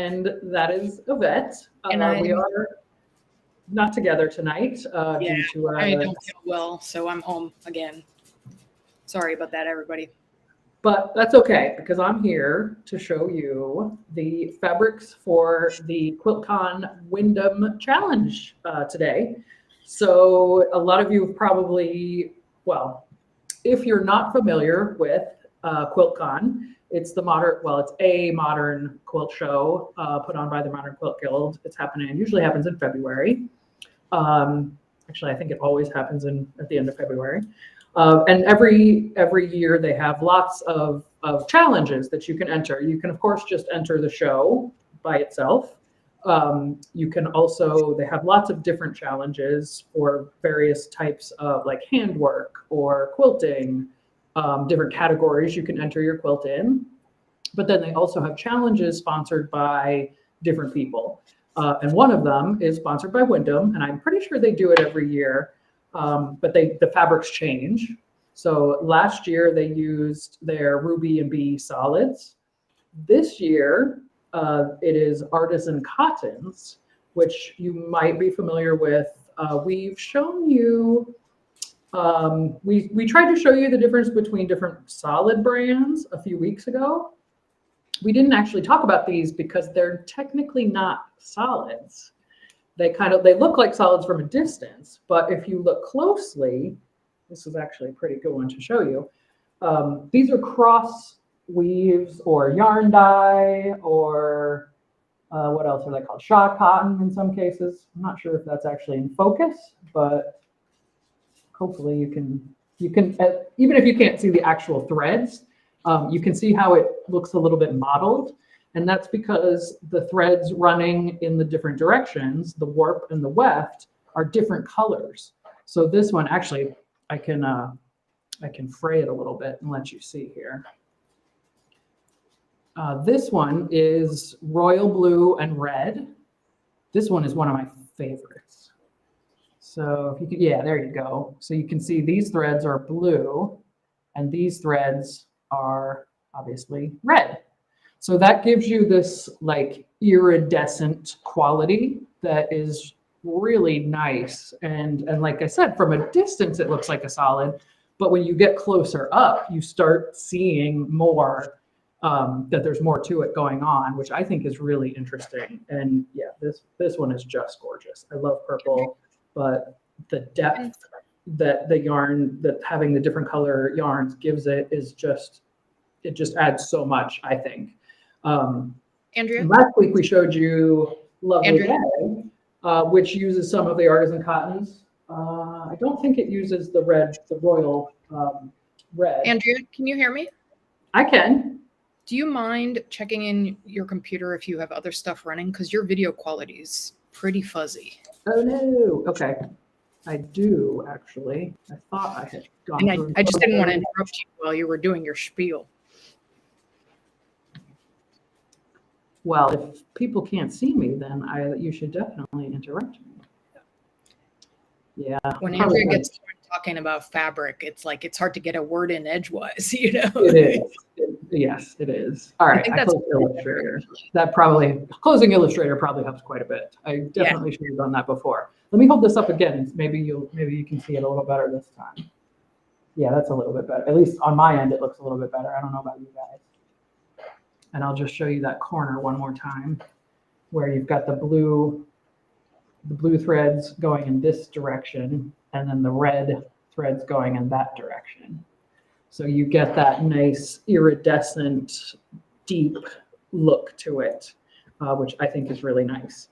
And that is Yvette. We are not together tonight due to I don't feel well, so I'm home again. Sorry about that, everybody. But that's okay, because I'm here to show you the fabrics for the Quiltcon Windham Challenge today. So a lot of you have probably, well, if you're not familiar with Quiltcon, it's a modern quilt show put on by the Modern Quilt Guild. It usually happens in February. Actually, I think it always happens at the end of February. And every year they have lots of challenges that you can enter. You can, of course, just enter the show by itself. You can also, they have lots of different challenges for various types of like handwork or quilting, different categories you can enter your quilt in. But then they also have challenges sponsored by different people. And one of them is sponsored by Windham, and I'm pretty sure they do it every year. But the fabrics change. So last year they used their Ruby and Bee solids. This year it is Artisan Cottons, which you might be familiar with. We've shown you, we tried to show you the difference between different solid brands a few weeks ago. We didn't actually talk about these because they're technically not solids. They look like solids from a distance, but if you look closely, this is actually a pretty good one to show you. These are cross weaves or yarn dye, or what else are they called? Shot cotton in some cases. I'm not sure if that's actually in focus, but hopefully you can, even if you can't see the actual threads, you can see how it looks a little bit mottled. And that's because the threads running in the different directions, the warp and the weft, are different colors. So this one, actually, I can fray it a little bit and let you see here. This one is royal blue and red. This one is one of my favorites. So if you could, yeah, there you go. So you can see these threads are blue and these threads are obviously red. So that gives you this like iridescent quality that is really nice. And like I said, from a distance, it looks like a solid, but when you get closer up, you start seeing more, that there's more to it going on, which I think is really interesting. And yeah, this one is just gorgeous. I love purple, but the depth that the yarn, that having the different color yarns gives it is just, it just adds so much, I think. Andrea? Last week we showed you Lovely Day, which uses some of the Artisan Cottons. I don't think it uses the royal red. Andrea, can you hear me? I can. Do you mind checking in your computer if you have other stuff running? Because your video quality is pretty fuzzy. Oh no. Okay. I do actually. I thought I had gone through. I just didn't want to interrupt you while you were doing your spiel. Well, if people can't see me, then you should definitely interrupt me. Yeah. When Andrea gets talking about fabric, it's like it's hard to get a word in edgewise, you know? It is. Yes, it is. All right. I closed Illustrator. Closing Illustrator probably helps quite a bit. I definitely should have done that before. Let me hold this up again. Maybe you can see it a little better this time. Yeah, that's a little bit better. At least on my end, it looks a little bit better. I don't know about you guys. And I'll just show you that corner one more time where you've got the blue threads going in this direction and then the red threads going in that direction. So you get that nice iridescent, deep look to it, which I think is really nice.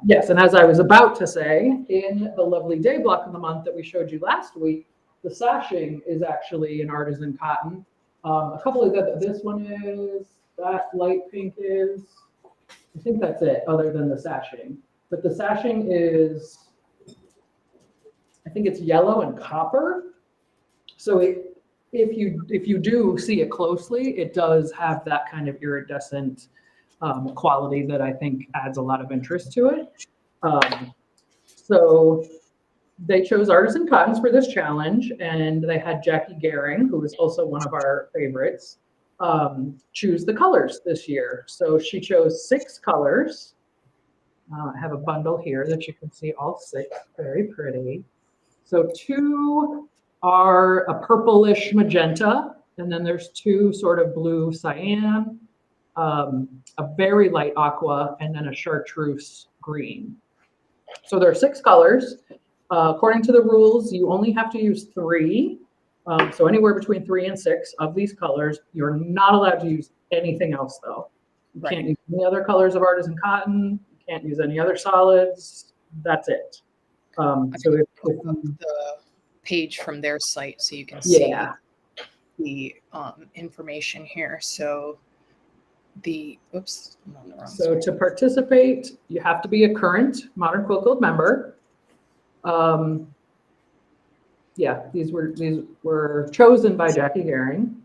Yes, and as I was about to say, in the Lovely Day block of the month that we showed you last week, the sashing is actually an Artisan Cotton. A couple of this one is, that light pink is, I think that's it, other than the sashing. But the sashing is, I think it's yellow and copper. So if you do see it closely, it does have that kind of iridescent quality that I think adds a lot of interest to it. So they chose Artisan Cottons for this challenge, and they had Jackie Gehring, who is also one of our favorites. choose the colors this year. So she chose 6 colors. I have a bundle here that you can see all 6, very pretty. So 2 are a purplish magenta, and then there's 2 sort of blue cyan, a very light aqua, and then a chartreuse green. So there are 6 colors. According to the rules, you only have to use 3. So anywhere between 3 and 6 of these colors. You're not allowed to use anything else though. You can't use any other colors of Artisan Cotton. You can't use any other solids. That's it. So if the page from their site so you can see the information here. So I'm on the wrong screen. To participate, you have to be a current Modern Quilt Guild member. These were chosen by Jackie Gehring.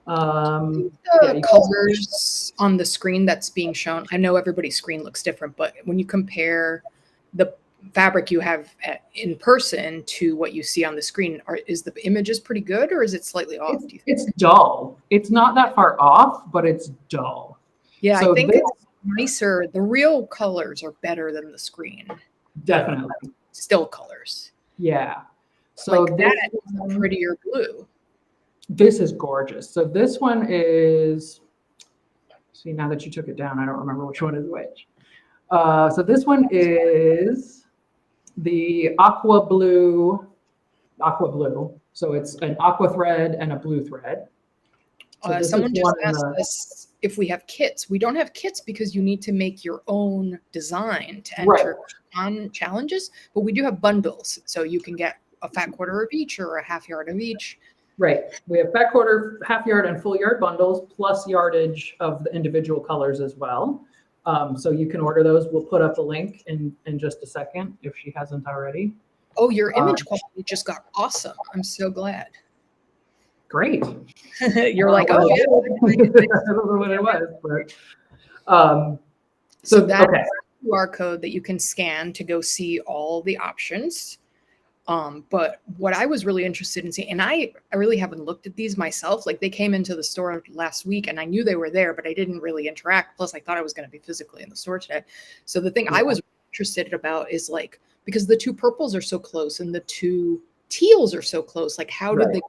The colors on the screen that's being shown, I know everybody's screen looks different, but when you compare the fabric you have in person to what you see on the screen, is the images pretty good or is it slightly off? Do you think? It's dull. It's not that far off, but it's dull. Yeah, so I think it's nicer. The real colors are better than the screen. Definitely. Still colors. Yeah. So like that is a prettier blue. This is gorgeous. So this one is, see, now that you took it down, I don't remember which one is which. So this one is the aqua blue. So it's an aqua thread and a blue thread. So someone just asked us if we have kits. We don't have kits because you need to make your own design to enter on challenges, but we do have bundles. So you can get a fat quarter of each or a half yard of each. Right. We have fat quarter, half yard, and full yard bundles, plus yardage of the individual colors as well. So you can order those. We'll put up a link in just a second if she hasn't already. Oh, your image quality just got awesome. I'm so glad. Great. You're like, oh, yeah. I don't know what it was, but so that's a QR code that you can scan to go see all the options. But what I was really interested in seeing, and I really haven't looked at these myself, like they came into the store last week and I knew they were there, but I didn't really interact. Plus I thought I was going to be physically in the store today. So the thing I was interested about is like, because the 2 purples are so close and the 2 teals are so close, like how did they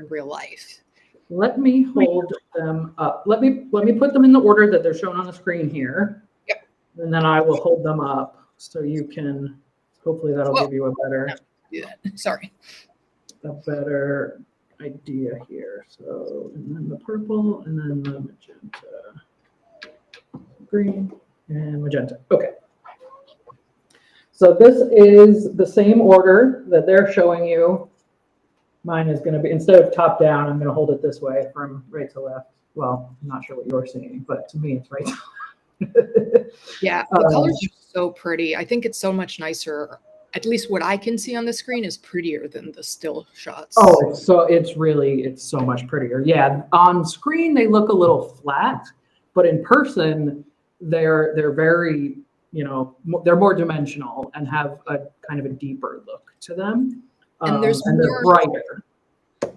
in real life? Let me hold them up. Let me put them in the order that they're shown on the screen here. Yep. And then I will hold them up so you can, hopefully that'll give you a better. Do that. Sorry. A better idea here. So, and then the purple, and then the magenta, green, and magenta. Okay. So this is the same order that they're showing you. Mine is going to be, instead of top down, I'm going to hold it this way from right to left. Well, I'm not sure what you're seeing, but to me it's right to left. Yeah, the colors are so pretty. I think it's so much nicer. At least what I can see on the screen is prettier than the still shots. Oh, so it's so much prettier. Yeah, on screen they look a little flat, but in person they're very, they're more dimensional and have a kind of a deeper look to them. And there's and they're brighter.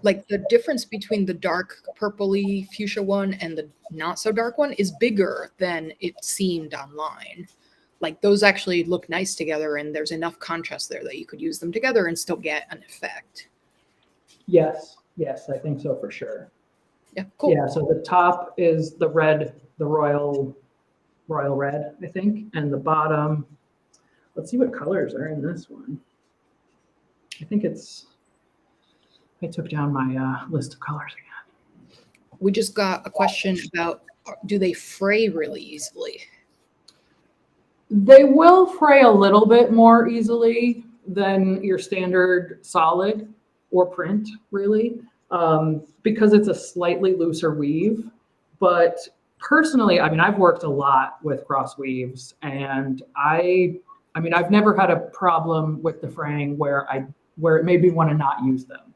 Like the difference between the dark purpley fuchsia one and the not so dark one is bigger than it seemed online. Like those actually look nice together and there's enough contrast there that you could use them together and still get an effect. Yes, I think so for sure. Yeah, cool. Yeah, so the top is the red, the royal red, I think, and the bottom, let's see what colors are in this one. I think I took down my list of colors again. We just got a question about, do they fray really easily? They will fray a little bit more easily than your standard solid or print, really, because it's a slightly looser weave. But personally, I mean, I've worked a lot with cross weaves, and I've never had a problem with the fraying where it made me want to not use them.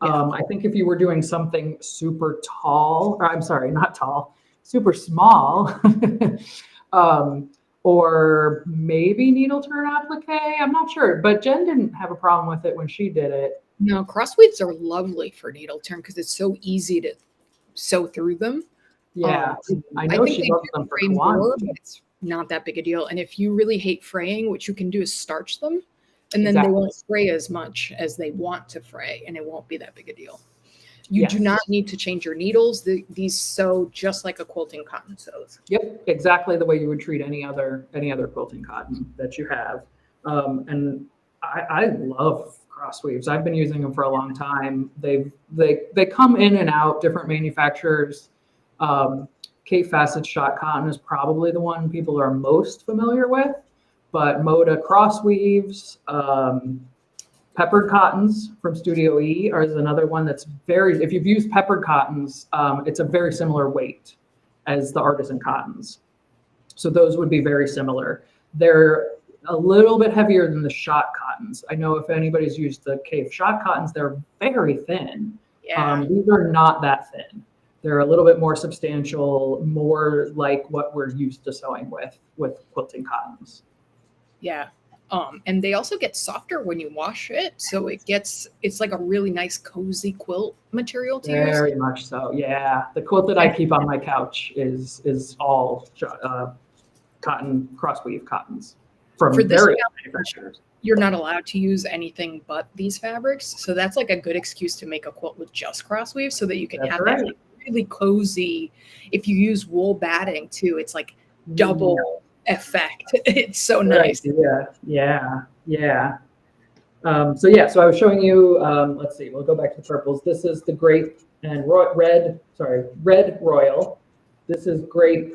I think if you were doing something super tall, or I'm sorry, not tall, super small, or maybe needle turn applique, I'm not sure. But Jen didn't have a problem with it when she did it. No, cross weaves are lovely for needle turn because it's so easy to sew through them. Yeah, I know think she they loves do them for fray more, quantity. but it's not that big a deal. And if you really hate fraying, what you can do is starch them, and then they Exactly. won't fray as much as they want to fray, and it won't be that big a deal. You do Yes. not need to change your needles. These sew just like a quilting cotton sews. Yep, exactly the way you would treat any other quilting cotton that you have. And I love cross weaves. I've been using them for a long time. They come in and out, different manufacturers. Cape Facet shot cotton is probably the one people are most familiar with, but Moda cross weaves, peppered cottons from Studio E is another one that's very, if you've used peppered cottons, it's a very similar weight as the artisan cottons. So those would be very similar. They're a little bit heavier than the shot cottons. I know if anybody's used the Cave shot cottons, they're very thin. Yeah. These are not that thin. They're a little bit more substantial, more like what we're used to sewing with quilting cottons. Yeah. And they also get softer when you wash it. So it's like a really nice, cozy quilt material to use. Very much so. Yeah. The quilt that I keep on my couch is all cotton, cross weave cottons from various manufacturers. You're not allowed to use anything but these fabrics. So that's like a good excuse to make a quilt with just cross weave so that you can have that like really cozy. If you use wool batting too, it's like double effect. It's so nice. Yeah. So I was showing you, let's see, we'll go back to the purples. This is the grape and red royal. This is grape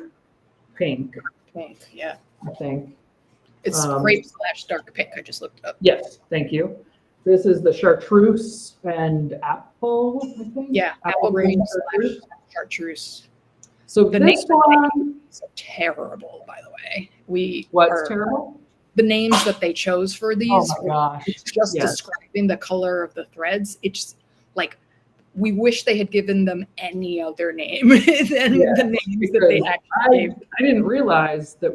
pink. Pink, yeah. I think. It's grape / dark pink. I just looked it up. Yes, thank you. This is the chartreuse and apple, I think. Yeah, apple green / chartreuse. So the this one is terrible, by the way. What's terrible? The names that they chose for these. Oh my gosh! It's just describing the color of the threads. It's like we wish they had given them any other name than the names that they actually gave. I didn't realize that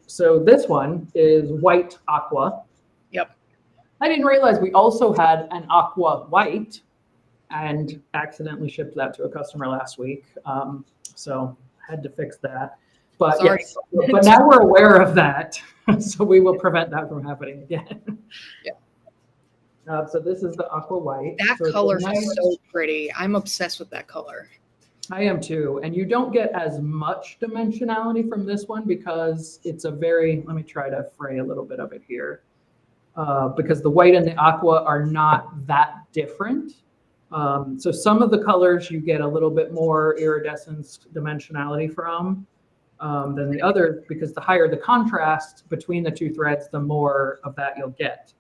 so this one is white aqua. Yep. I didn't realize we also had an aqua white, and accidentally shipped that to a customer last week. So had to fix that. But yes, but now we're aware of that, so we will prevent that from happening again. Yeah. So this is the aqua white. That color is so pretty. I'm obsessed with that color. I am too. And you don't get as much dimensionality from this one because it's a very, let me try to fray a little bit of it here. Because the white and the aqua are not that different. So some of the colors you get a little bit more iridescence dimensionality from than the other, because the higher the contrast between the two threads, the more of that you'll get.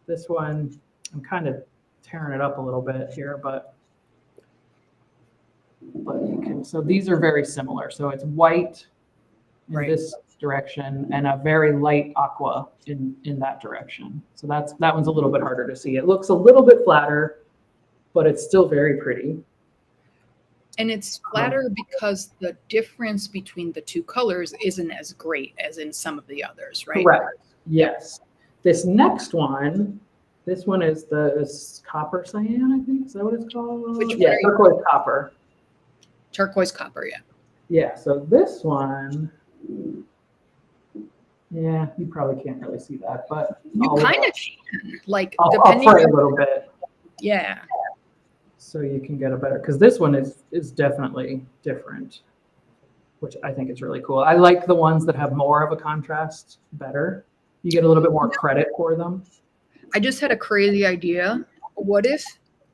This one, I'm kind of tearing it up a little bit here, but you can, so these are very similar. So it's white in this direction and a very light aqua in that direction. So that one's a little bit harder to see. It looks a little bit flatter, but it's still very pretty. And it's flatter because the difference between the two colors isn't as great as in some of the others, right? Correct. Yes. This next one, this one is the copper cyan, I think. Is that what it's called? Turquoise copper. Turquoise copper, yeah. Yeah, so this one, yeah, you probably can't really see that, but you kind of can, like, depending on a little bit. Yeah. So you can get a better, because this one is definitely different, which I think is really cool. I like the ones that have more of a contrast better. You get a little bit more credit for them. I just had a crazy idea. What if,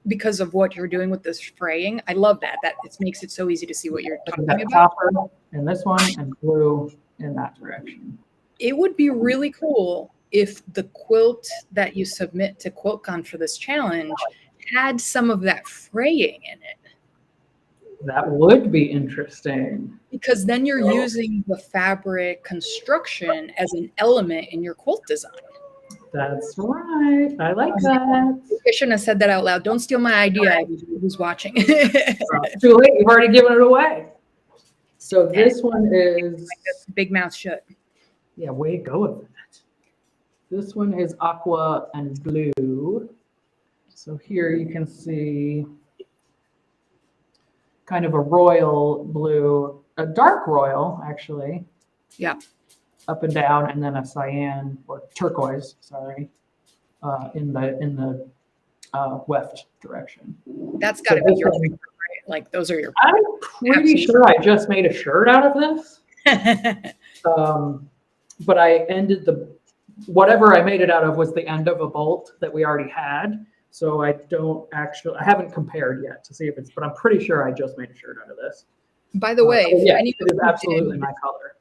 because of what you're doing with this fraying, I love that it makes it so easy to see what you're talking about. Copper in this one and blue in that direction. It would be really cool if the quilt that you submit to Quiltcon for this challenge had some of that fraying in it. That would be interesting. Because then you're using the fabric construction as an element in your quilt design. That's right. I like that. I shouldn't have said that out loud. Don't steal my idea, who's watching. Too late. You've already given it away. So this one is... Big mouth shut. Yeah, way to go with that. This one is aqua and blue. So here you can see kind of a royal blue, a dark royal actually. Yeah. Up and down, and then a cyan or turquoise, sorry, in the west direction. That's got to be your favorite, right? Like those are your. I'm pretty sure I just made a shirt out of this. But I ended whatever I made it out of was the end of a bolt that we already had. So I haven't compared yet to see if but I'm pretty sure I just made a shirt out of this. By the way, yeah, it is absolutely my color.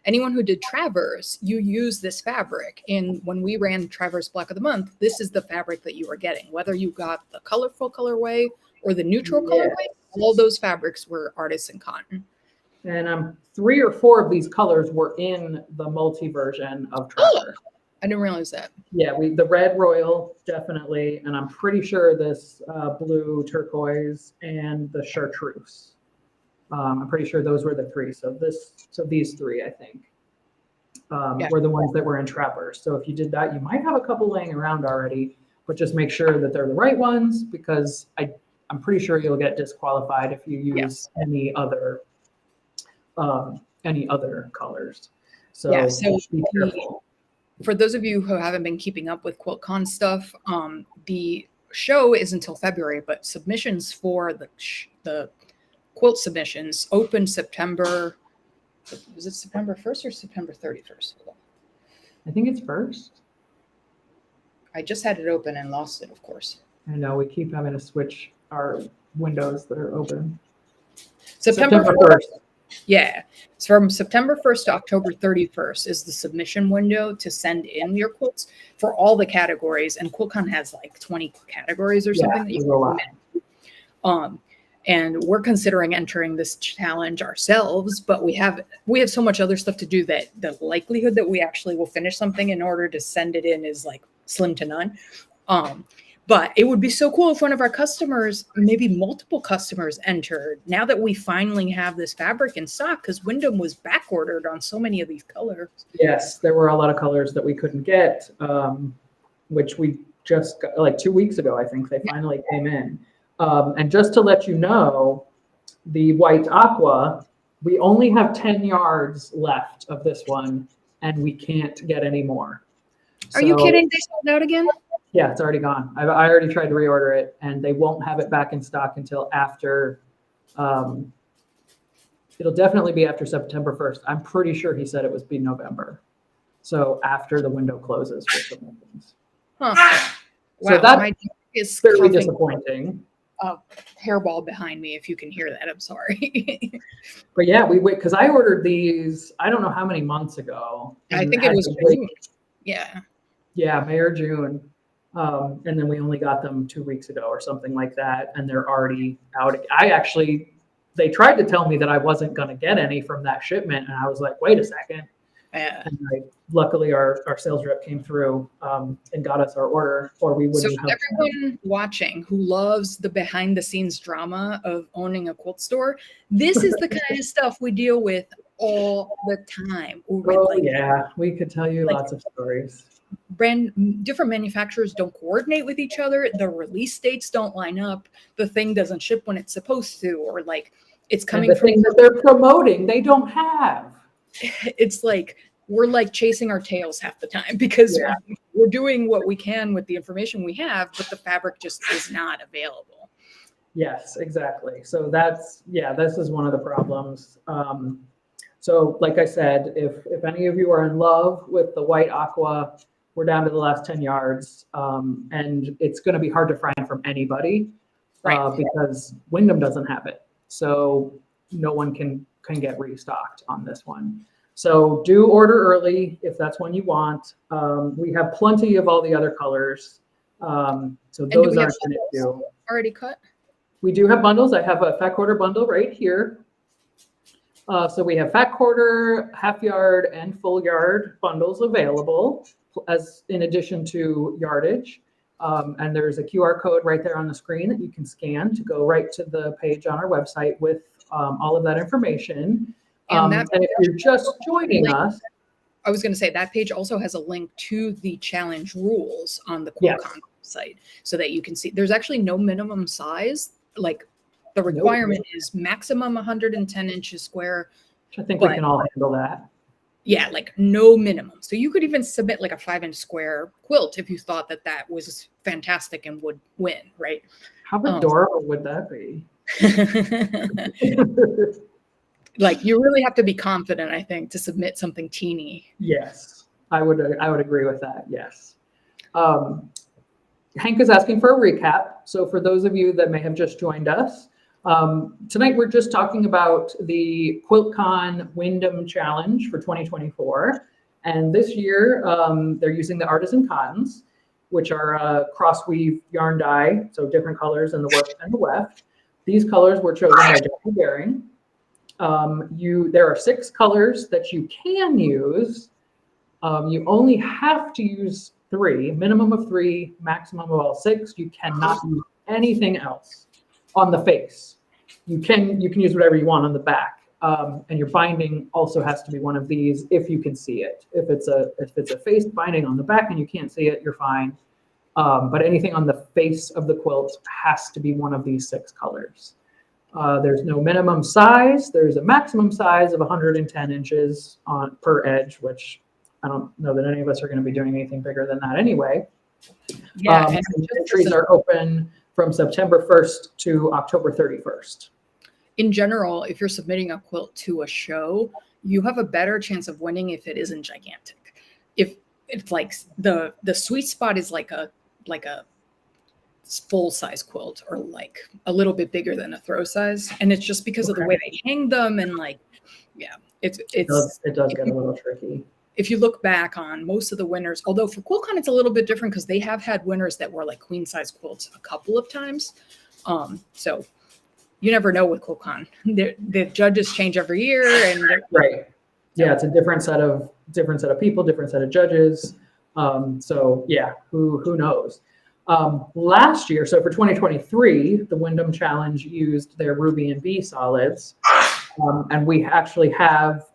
Anyone who did Traverse, you use this fabric. And when we ran Traverse Black of the Month, this is the fabric that you were getting. Whether you got the colorful colorway or the neutral colorway, all those fabrics were Artisan Cotton. And 3 or 4 of these colors were in the multi version of Traverse. I didn't realize that. Yeah, the red royal, definitely. And I'm pretty sure this blue turquoise and the chartreuse. I'm pretty sure those were the 3. So these 3, I think, were the ones that were in Traverse. So if you did that, you might have a couple laying around already, but just make sure that they're the right ones, because I'm pretty sure you'll get disqualified if you use any other colors. So, be careful. For those of you who haven't been keeping up with Quiltcon stuff, the show is until February, but submissions for the quilt submissions open September. Was it September 1st or September 31st? I think it's 1st. I just had it open and lost it, of course. I know, we keep having to switch our windows that are open. September 1st. Yeah. It's from September 1st to October 31st is the submission window to send in your quilts for all the categories. And Quiltcon has like 20 categories or something that you can submit. And we're considering entering this challenge ourselves, but we have so much other stuff to do that the likelihood that we actually will finish something in order to send it in is like slim to none. But it would be so cool if one of our customers, maybe multiple customers, entered now that we finally have this fabric in stock, because Windham was back ordered on so many of these colors. Yes, there were a lot of colors that we couldn't get, which we just got like 2 weeks ago. I think they finally came in. And just to let you know, the white aqua, we only have 10 yards left of this one, and we can't get any more. Are you kidding? They sold out again? Yeah, it's already gone. I already tried to reorder it, and they won't have it back in stock until after. It'll definitely be after September 1st. I'm pretty sure he said it was be November. So after the window closes for submissions. Huh. So wow, that is very disappointing. A hairball behind me, if you can hear that. I'm sorry. But yeah, we wait, because I ordered these, I don't know how many months ago. I think it was June. Yeah. Yeah, May or June. And then we only got them 2 weeks ago or something like that. And they're already out. They tried to tell me that I wasn't going to get any from that shipment. And I was like, wait a second. And luckily our sales rep came through and got us our order, or we wouldn't have. So everyone watching who loves the behind the scenes drama of owning a quilt store, this is the kind of stuff we deal with all the time. We could tell you lots of stories. Different manufacturers don't coordinate with each other. The release dates don't line up. The thing doesn't ship when it's supposed to, or like it's coming from the thing that they're promoting, they don't have. It's like we're like chasing our tails half the time, because we're doing what we can with the information we have, but the fabric just is not available. Yes, exactly. So this is one of the problems. So like I said, if any of you are in love with the white aqua, we're down to the last 10 yards, and it's going to be hard to find from anybody, because Windham doesn't have it. So no one can get restocked on this one. So do order early if that's one you want. We have plenty of all the other colors. So those aren't an issue. Already cut? We do have bundles. I have a fat quarter bundle right here. So we have fat quarter, half yard, and full yard bundles available, as in addition to yardage. And there's a QR code right there on the screen that you can scan to go right to the page on our website with all of that information. And if you're just joining us, I was going to say that page also has a link to the challenge rules on the Quiltcon site, so that you can see there's actually no minimum size. Like The requirement is maximum 110 inches square. I think we can all handle that. Yeah, like no minimum. So you could even submit like a 5-inch square quilt if you thought that that was fantastic and would win, right? How adorable would that be? Like you really have to be confident, I think, to submit something teeny. Yes, I would agree with that. Yes. Hank is asking for a recap. So for those of you that may have just joined us, tonight we're just talking about the Quiltcon Windham Challenge for 2024. And this year, they're using the Artisan Cottons, which are cross-weave yarn dye, so different colors in the warp and the weft. These colors were chosen by Jackie Gehring. There are 6 colors that you can use. You only have to use 3, minimum of 3, maximum of all 6. You cannot use anything else on the face. You can use whatever you want on the back, and your binding also has to be one of these if you can see it. If it's a face binding on the back and you can't see it, you're fine. But anything on the face of the quilt has to be one of these 6 colors. There's no minimum size. There's a maximum size of 110 inches per edge, which I don't know that any of us are going to be doing anything bigger than that anyway. Yeah, and entries are open from September 1st to October 31st. In general, if you're submitting a quilt to a show, you have a better chance of winning if it isn't gigantic. If it's like the sweet spot is like a full size quilt or like a little bit bigger than a throw size, and it's just because of the way they hang them and like, yeah, it does get a little tricky. If you look back on most of the winners, although for Quiltcon it's a little bit different because they have had winners that were like queen size quilts a couple of times. So you never know with Quiltcon. The judges change every year, and right. Yeah, it's a different set of people, different set of judges. So yeah, who knows? Last year, so for 2023, the Windham Challenge used their Ruby and Bee solids. And we actually have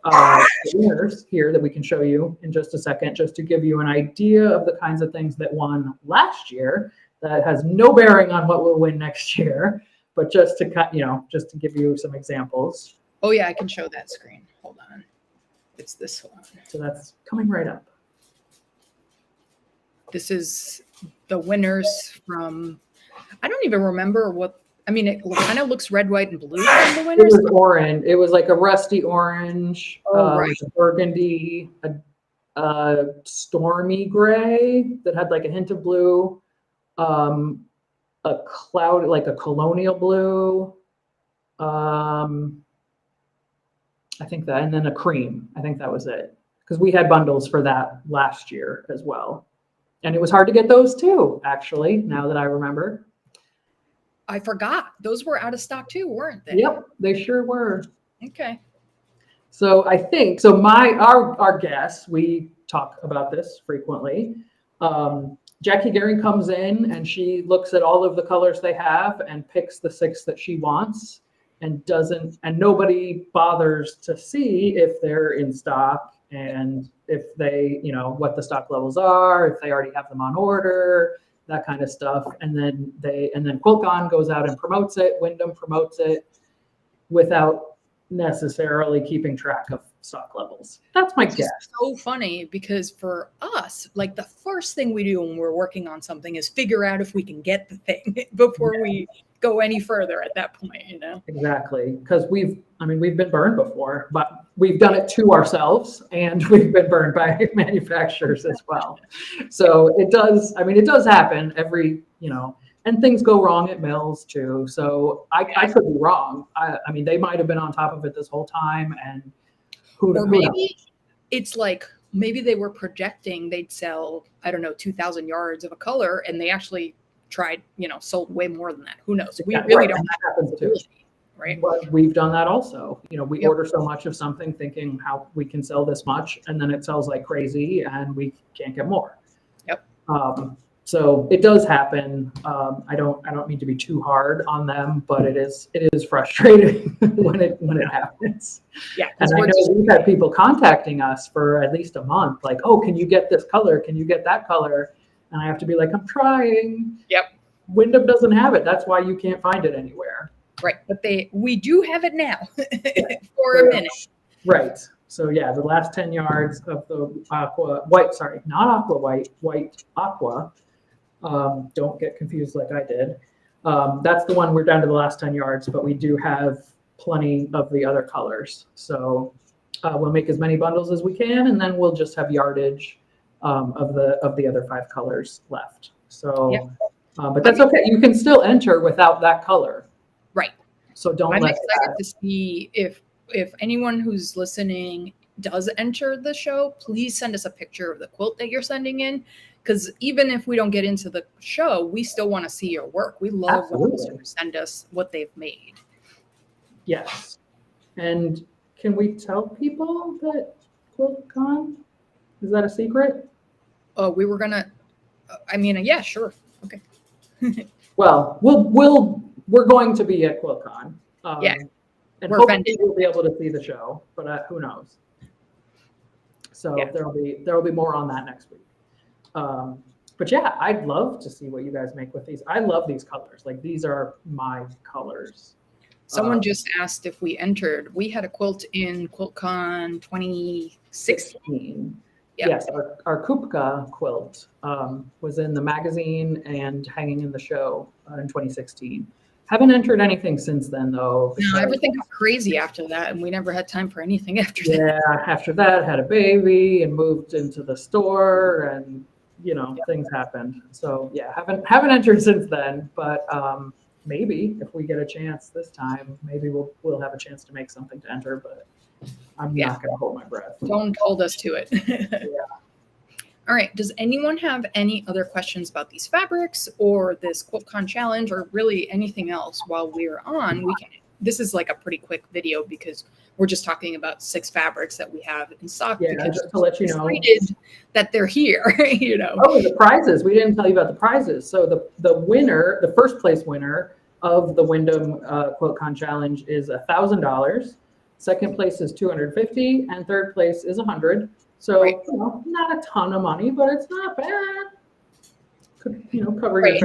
winners here that we can show you in just a second, just to give you an idea of the kinds of things that won last year. That has no bearing on what we'll win next year, but just to give you some examples. Oh yeah, I can show that screen. Hold on. It's this one. So that's coming right up. This is the winners from, I don't even remember what, I mean, it kind of looks red, white, and blue from the winners. It was orange. It was like a rusty orange, right. Burgundy, a stormy gray that had like a hint of blue, a cloud, like a colonial blue, I think that, and then a cream. I think that was it. Because we had bundles for that last year as well. And it was hard to get those too, actually, now that I remember. I forgot. Those were out of stock too, weren't they? Yep, they sure were. Okay. So I think, so our guests, we talk about this frequently. Jackie Gehring comes in and she looks at all of the colors they have and picks the 6 that she wants, and nobody bothers to see if they're in stock and if they, what the stock levels are, if they already have them on order, that kind of stuff. And then Quiltcon goes out and promotes it. Windham promotes it without necessarily keeping track of stock levels. That's my guess. It's so funny because for us, like the first thing we do when we're working on something is figure out if we can get the thing before we go any further at that point, Exactly. Because we've been burned before, but we've done it to ourselves and we've been burned by manufacturers as well. So it does happen and things go wrong at mills too. So I could be wrong. They might have been on top of it this whole time, and who maybe it's like, maybe they were projecting they'd sell, 2,000 yards of a color, and they actually tried, sold way more than that. Who knows? We really don't. That happens too. Right. But we've done that also. We order so much of something thinking how we can sell this much, and then it sells like crazy and we can't get more. Yep. So it does happen. I don't mean to be too hard on them, but it is frustrating when it happens. Yeah. And I know we've had people contacting us for at least a month, like, oh, can you get this color? Can you get that color? And I have to be like, I'm trying. Yep. Windham doesn't have it. That's why you can't find it anywhere. Right, but we do have it now for a minute. Right. So yeah, the last 10 yards of the not aqua white aqua. Don't get confused like I did. That's the one we're down to the last 10 yards, but we do have plenty of the other colors. So we'll make as many bundles as we can, and then we'll just have yardage of the other 5 colors left. So, Yep. But that's okay. You can still enter without that color. Right. So don't I'm let excited that. to see if anyone who's listening does enter the show, please send us a picture of the quilt that you're sending in. Because even if we don't get into the show, we still want to see your work. We love when listeners send us what they've made. Yes. And can we tell people that Quiltcon? Is that a secret? We were gonna. Yeah, sure. Okay. Well, we're going to be at Quiltcon. Yeah. And hopefully we'll be able to see the show, but who knows? So yeah. There will be more on that next week. But yeah, I'd love to see what you guys make with these. I love these colors. Like these are my colors. Someone just asked if we entered. We had a quilt in Quiltcon 2016. Yep. Yes, our Kupka quilt was in the magazine and hanging in the show in 2016. Haven't entered anything since then, though. No, everything got crazy after that, and we never had time for anything after that. Yeah, after that, had a baby and moved into the store, and things happened. So yeah, haven't entered since then. But maybe if we get a chance this time, maybe we'll have a chance to make something to enter. But I'm not going to hold my breath. Don't hold us to it. Yeah. All right. Does anyone have any other questions about these fabrics or this Quiltcon challenge or really anything else while we're on? This is like a pretty quick video because we're just talking about 6 fabrics that we have in stock. Yeah, because just to let you know that they're here. Oh, the prizes. We didn't tell you about the prizes. So the winner, the first place winner of the Windham Quiltcon challenge is $1,000. Second place is $250, and third place is $100. So right. Not a ton of money, but it's not bad. Could cover right.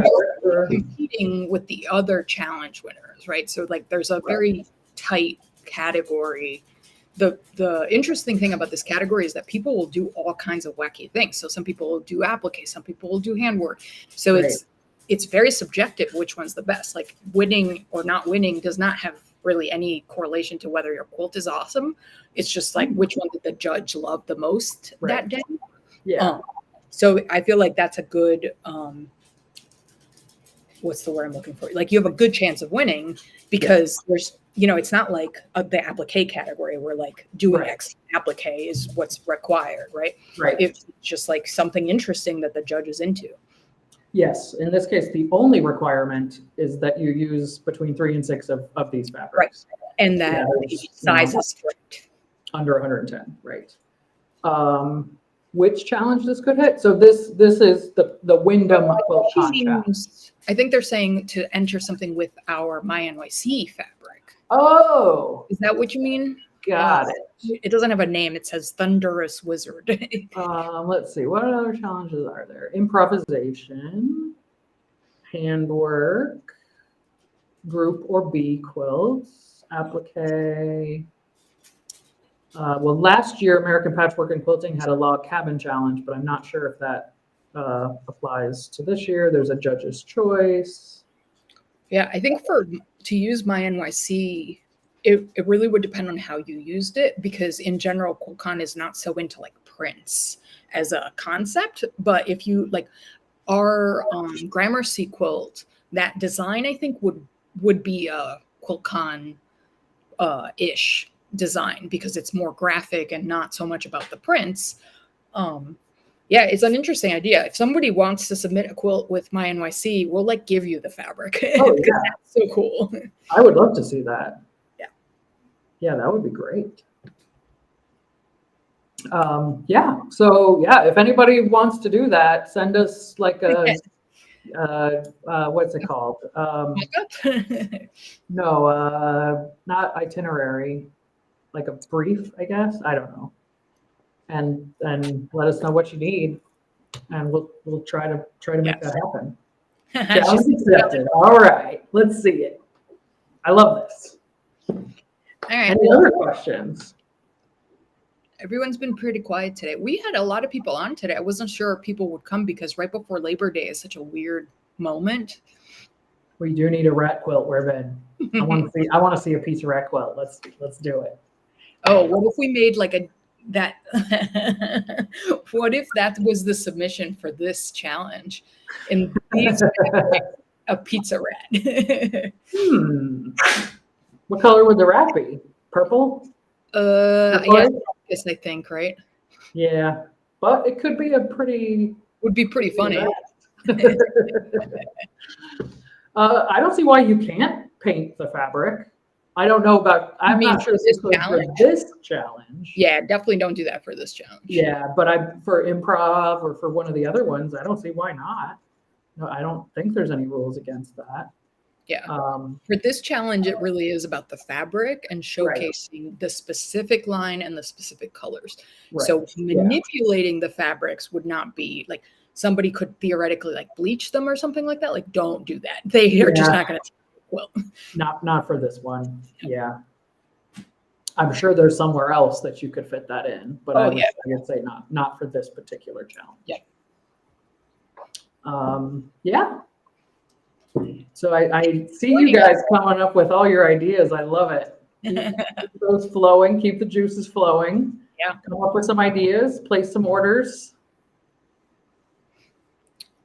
your competing with the other challenge winners, right? So like there's a very tight category. The interesting thing about this category is that people will do all kinds of wacky things. So some people will do applique, some people will do handwork. So it's very subjective which one's the best. Like winning or not winning does not have really any correlation to whether your quilt is awesome. It's just like which one did the judge love the most that day. Yeah. So I feel like that's a good what's the word I'm looking for? Like you have a good chance of winning because there's it's not like the applique category where like doing X applique is what's required, right? Right. It's just like something interesting that the judge is into. Yes. In this case, the only requirement is that you use between 3 and 6 of these fabrics. Right. And that the size is correct. Under 110, right. Which challenge this could hit? So this is the Windham Quiltcon challenge. I think they're saying to enter something with our My NYC fabric. Oh. Is that what you mean? Got it. It doesn't have a name. It says Thunderous Wizard. Let's see. What other challenges are there? Improvisation, handwork, group or bee quilts, applique. Well, last year, American Patchwork and Quilting had a log cabin challenge, but I'm not sure if that applies to this year. There's a judge's choice. Yeah, I think to use My NYC, it really would depend on how you used it, because in general, Quiltcon is not so into like prints as a concept. But if you like our Gramercy quilt, that design I think would be a Quiltcon ish design because it's more graphic and not so much about the prints. Yeah, it's an interesting idea. If somebody wants to submit a quilt with My NYC, we'll like give you the fabric. Oh, yeah. That's so cool. I would love to see that. Yeah, that would be great. Yeah. So yeah, if anybody wants to do that, send us like a what's it called? No, not itinerary. Like a brief, I guess. I don't know. And let us know what you need, and we'll try to make that happen. Challenge accepted. All right, let's see it. I love this. All right. Any other questions? Everyone's been pretty quiet today. We had a lot of people on today. I wasn't sure if people would come because right before Labor Day is such a weird moment. We do need a rat quilt, Windham. I want to see a piece of rat quilt. Let's do it. Oh, what if we made like that? What if that was the submission for this challenge? And these a pizza rat. What color would the rat be? Purple? Yes, I think, right? Yeah, but it could be would be pretty funny. I don't see why you can't paint the fabric. I don't know about. I'm not sure this for this challenge. Yeah, definitely don't do that for this challenge. Yeah, but for improv or for one of the other ones, I don't see why not. No, I don't think there's any rules against that. Yeah. For this challenge, it really is about the fabric and showcasing the specific line and the specific colors. Right. So manipulating the fabrics would not be like somebody could theoretically like bleach them or something like that. Like, don't do that. They are just not going to. Well, not for this one. Yeah. I'm sure there's somewhere else that you could fit that in, but I would say not for this particular challenge. Yeah. Yeah. So I see you guys coming up with all your ideas. I love it. Keep those flowing, keep the juices flowing. Yeah. Come up with some ideas, place some orders.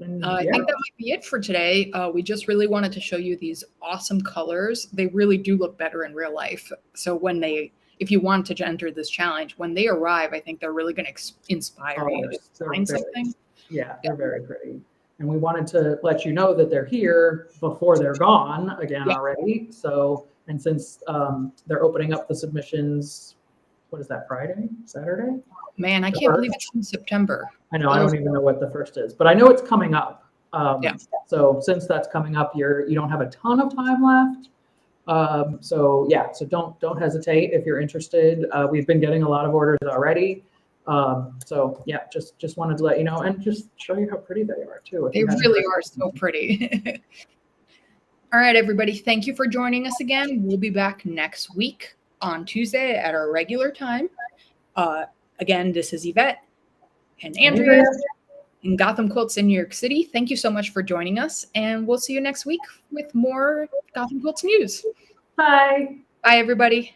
I think that might be it for today. We just really wanted to show you these awesome colors. They really do look better in real life. So if you want to enter this challenge, when they arrive, I think they're really going to inspire you to find something. Yeah, they're very pretty. And we wanted to let you know that they're here before they're gone again already. So, and since they're opening up the submissions, what is that, Friday, Saturday? Man, I can't believe it's in September. I know, I don't even know what the first is, but I know it's coming up. So since that's coming up, you don't have a ton of time left. So don't hesitate if you're interested. We've been getting a lot of orders already. So yeah, just wanted to let you know and just show you how pretty they are too. They really are so pretty. All right, everybody. Thank you for joining us again. We'll be back next week on Tuesday at our regular time. Again, this is Yvette and Andrea in Gotham Quilts in New York City. Thank you so much for joining us, and we'll see you next week with more Gotham Quilts news. Bye. Bye, everybody.